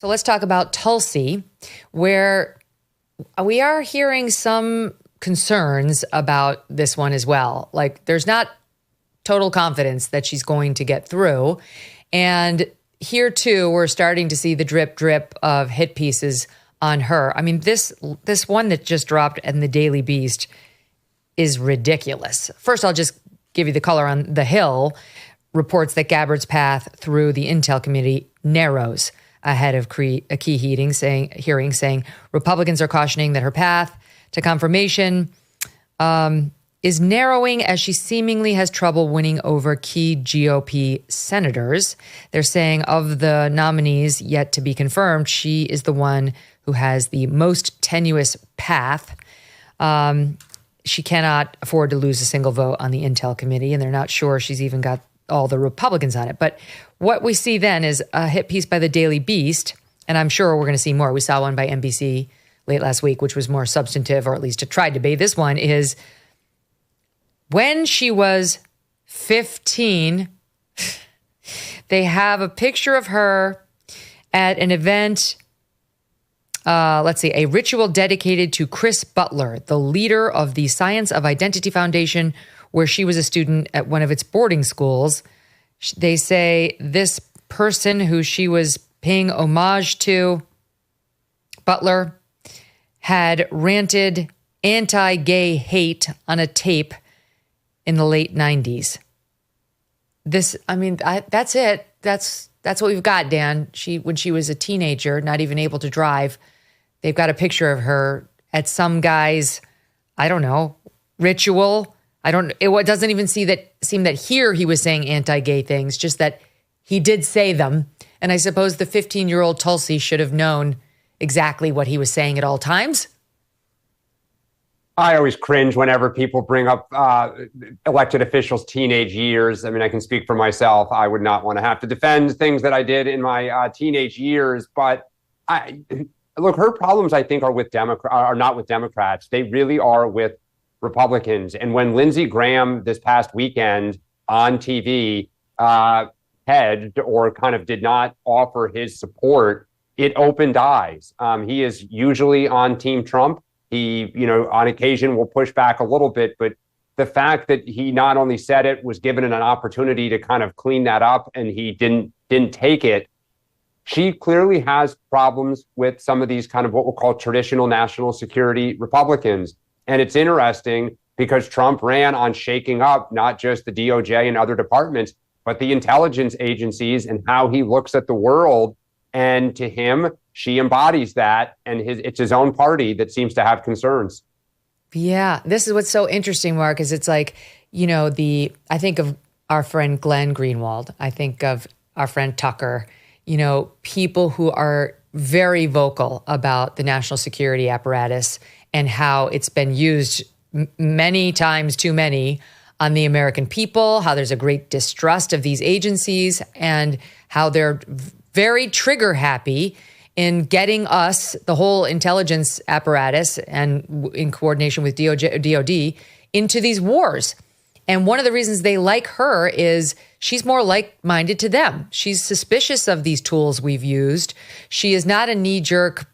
So let's talk about Tulsi, where we are hearing some concerns about this one as well. Like, there's not total confidence that she's going to get through. And here, too, we're starting to see the drip, drip of hit pieces on her. I mean, this one that just dropped in the Daily Beast is ridiculous. First, I'll just give you the color on The Hill. Reports that Gabbard's path through the intel community narrows ahead of a key hearing saying Republicans are cautioning that her path to confirmation is narrowing as she seemingly has trouble winning over key GOP senators. They're saying of the nominees yet to be confirmed, she is the one who has the most tenuous path. She cannot afford to lose a single vote on the intel committee, and they're not sure she's even got all the Republicans on it. But what we see then is a hit piece by the Daily Beast, and I'm sure we're going to see more. We saw one by NBC late last week, which was more substantive, or at least it tried to be. This one is when she was 15, they have a picture of her at an event, a ritual dedicated to Chris Butler, the leader of the Science of Identity Foundation, where she was a student at one of its boarding schools. They say this person who she was paying homage to, Butler, had ranted anti-gay hate on a tape in the late 90s. That's it. That's what we've got, Dan. When she was a teenager, not even able to drive, they've got a picture of her at some guy's, ritual. It doesn't even seem that here he was saying anti-gay things, just that he did say them. And I suppose the 15-year-old Tulsi should have known exactly what he was saying at all times. I always cringe whenever people bring up elected officials' teenage years. I mean, I can speak for myself. I would not want to have to defend things that I did in my teenage years. But look, her problems, I think, are not with Democrats. They really are with Republicans. And when Lindsey Graham this past weekend on TV hedged or kind of did not offer his support, it opened eyes. He is usually on Team Trump. He, on occasion will push back a little bit, but the fact that he not only said it, was given an opportunity to kind of clean that up, and he didn't take it. She clearly has problems with some of these kind of what we'll call traditional national security Republicans. And it's interesting because Trump ran on shaking up not just the DOJ and other departments, but the intelligence agencies and how he looks at the world. And to him, she embodies that. And it's his own party that seems to have concerns. Yeah, this is what's so interesting, Mark, is it's like, I think of our friend Glenn Greenwald. I think of our friend Tucker, people who are very vocal about the national security apparatus and how it's been used many times too many on the American people, how there's a great distrust of these agencies, and how they're very trigger happy in getting us, the whole intelligence apparatus, and in coordination with DOD, into these wars. And one of the reasons they like her is she's more like-minded to them. She's suspicious of these tools we've used. She is not a knee-jerk,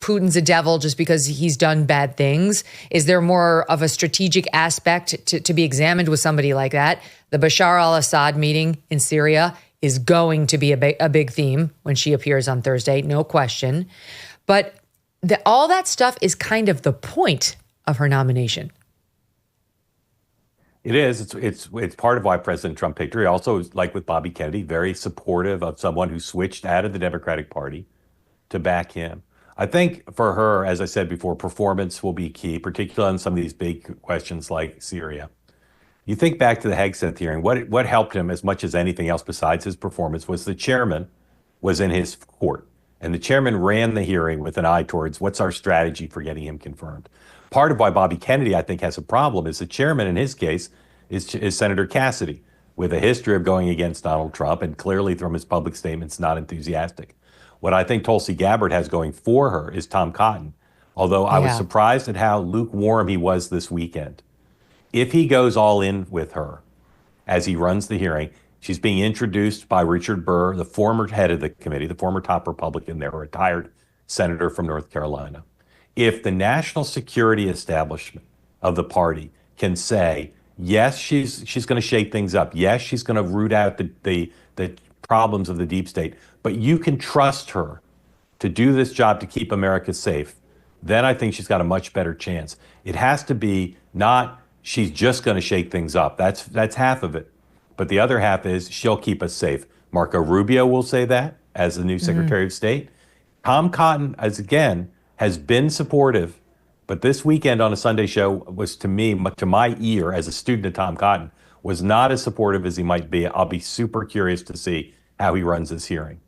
Putin's a devil just because he's done bad things. Is there more of a strategic aspect to be examined with somebody like that? The Bashar al-Assad meeting in Syria is going to be a big theme when she appears on Thursday, no question. But all that stuff is kind of the point of her nomination. It is. It's part of why President Trump picked her. He also, like with Bobby Kennedy, very supportive of someone who switched out of the Democratic Party to back him. I think for her, as I said before, performance will be key, particularly on some of these big questions like Syria. You think back to the Hegseth hearing, what helped him as much as anything else besides his performance was the chairman was in his court. And the chairman ran the hearing with an eye towards what's our strategy for getting him confirmed. Part of why Bobby Kennedy, I think, has a problem is the chairman in his case is Senator Cassidy, with a history of going against Donald Trump and clearly from his public statements not enthusiastic. What I think Tulsi Gabbard has going for her is Tom Cotton, although I was surprised at how lukewarm he was this weekend. If he goes all in with her as he runs the hearing, She's being introduced by Richard Burr, the former head of the committee, the former top Republican there, a retired senator from North Carolina. If the national security establishment of the party can say, yes, she's going to shake things up. Yes, she's going to root out the problems of the deep state, but you can trust her to do this job to keep America safe, then I think she's got a much better chance. It has to be not she's just going to shake things up. That's half of it. But the other half is she'll keep us safe. Marco Rubio will say that as the new Secretary of State. Tom Cotton, has been supportive, but this weekend on a Sunday show was, to me, to my ear as a student of Tom Cotton, was not as supportive as he might be. I'll be super curious to see how he runs this hearing.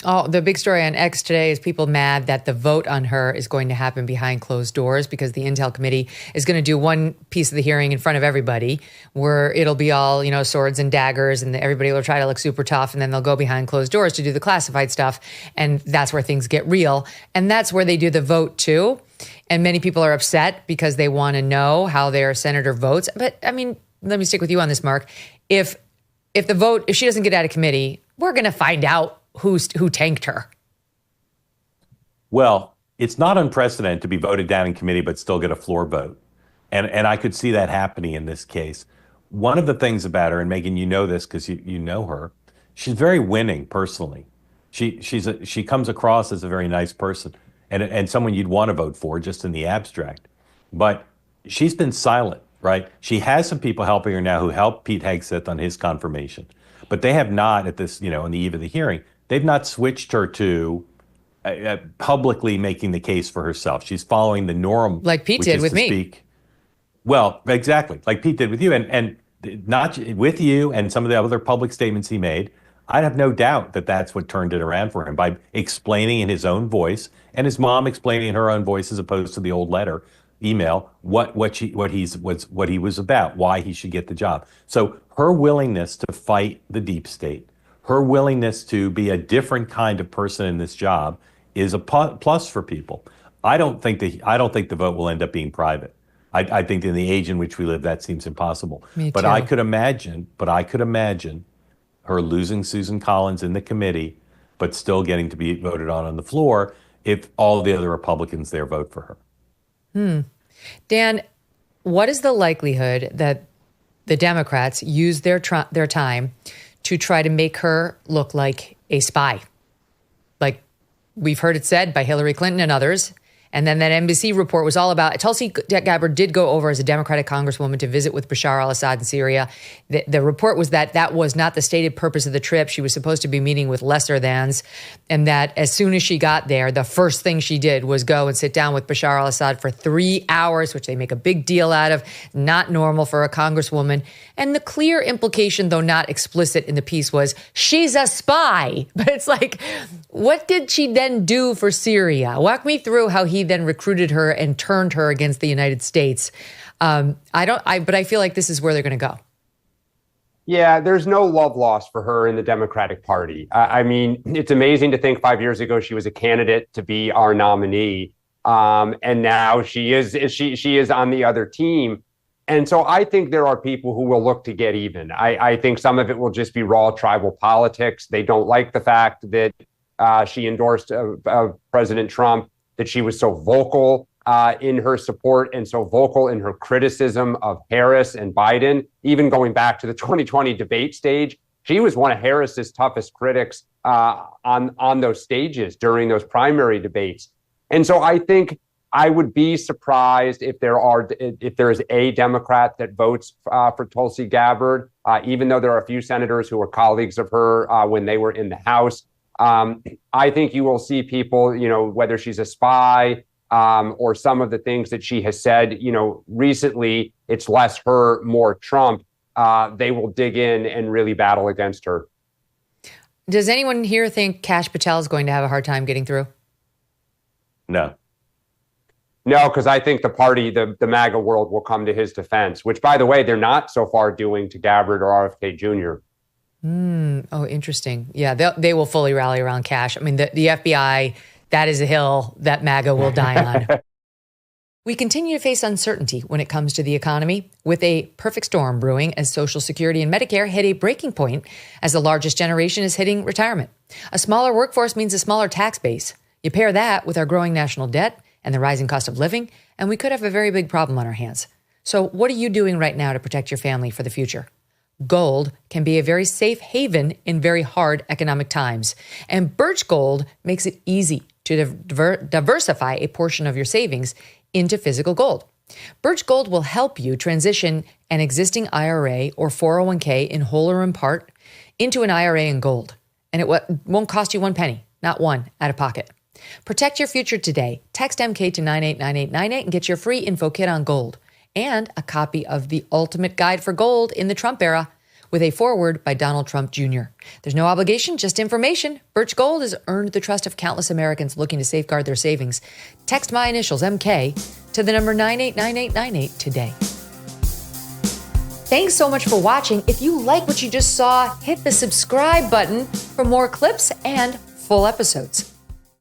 Oh, the big story on X today is people mad that the vote on her is going to happen behind closed doors because the Intel Committee is going to do one piece of the hearing in front of everybody where it'll be all, swords and daggers and everybody will try to look super tough and then they'll go behind closed doors to do the classified stuff. And that's where things get real. And that's where they do the vote too. And many people are upset because they want to know how their senator votes. But I mean, let me stick with you on this, Mark. If she doesn't get out of committee, we're going to find out who tanked her. Well, it's not unprecedented to be voted down in committee but still get a floor vote. And I could see that happening in this case. One of the things about her, and Megyn, you know this because you know her, she's very winning personally. She comes across as a very nice person and someone you'd want to vote for just in the abstract. But she's been silent, right? She has some people helping her now who helped Pete Hegseth on his confirmation. But they have not at this, on the eve of the hearing, they've not switched her to publicly making the case for herself. She's following the norm. Like Pete did with me. Well, exactly. Like Pete did with you and not with you and some of the other public statements he made. I'd have no doubt that that's what turned it around for him by explaining in his own voice and his mom explaining in her own voice as opposed to the old email, what he was about, why he should get the job. So her willingness to fight the deep state, her willingness to be a different kind of person in this job is a plus for people. I don't think the vote will end up being private. I think in the age in which we live, that seems impossible. Me but too. I could imagine her losing Susan Collins in the committee, but still getting to be voted on the floor if all the other Republicans there vote for her. Dan, what is the likelihood that the Democrats use their time to try to make her look like a spy? Like we've heard it said by Hillary Clinton and others. And then that NBC report was all about, Tulsi Gabbard did go over as a Democratic congresswoman to visit with Bashar al-Assad in Syria. The report was that was not the stated purpose of the trip. She was supposed to be meeting with lesser thans. And that as soon as she got there, the first thing she did was go and sit down with Bashar al-Assad for 3 hours, which they make a big deal out of, not normal for a congresswoman. And the clear implication, though not explicit in the piece, was she's a spy. But it's like, what did she then do for Syria? Walk me through how he then recruited her and turned her against the United States. But I feel like this is where they're going to go. Yeah, there's no love lost for her in the Democratic Party. I mean, it's amazing to think 5 years ago she was a candidate to be our nominee, and now she is on the other team. And so I think there are people who will look to get even. I think some of it will just be raw tribal politics. They don't like the fact that she endorsed President Trump, that she was so vocal in her support and so vocal in her criticism of Harris and Biden, even going back to the 2020 debate stage. She was one of Harris's toughest critics on those stages during those primary debates. And so I think I would be surprised if there is a Democrat that votes for Tulsi Gabbard, even though there are a few senators who were colleagues of her when they were in the House. I think you will see people, whether she's a spy or some of the things that she has said, recently, it's less her, more Trump. They will dig in and really battle against her. Does anyone here think Kash Patel is going to have a hard time getting through? No. No, because I think the party, the MAGA world, will come to his defense, which, by the way, they're not so far doing to Gabbard or RFK Jr. Oh, interesting. Yeah, they will fully rally around Kash. I mean, the FBI, that is a hill that MAGA will die on. We continue to face uncertainty when it comes to the economy, with a perfect storm brewing as Social Security and Medicare hit a breaking point as the largest generation is hitting retirement. A smaller workforce means a smaller tax base. You pair that with our growing national debt and the rising cost of living, and we could have a very big problem on our hands. So what are you doing right now to protect your family for the future? Gold can be a very safe haven in very hard economic times, and Birch Gold makes it easy to diversify a portion of your savings into physical gold. Birch Gold will help you transition an existing IRA or 401k in whole or in part into an IRA in gold. And it won't cost you one penny, not one, out of pocket. Protect your future today. Text MK to 989898 and get your free info kit on gold and a copy of The Ultimate Guide for Gold in the Trump Era with a foreword by Donald Trump Jr. There's no obligation, just information. Birch Gold has earned the trust of countless Americans looking to safeguard their savings. Text my initials, MK, to the number 989898 today. Thanks so much for watching. If you like what you just saw, hit the subscribe button for more clips and full episodes.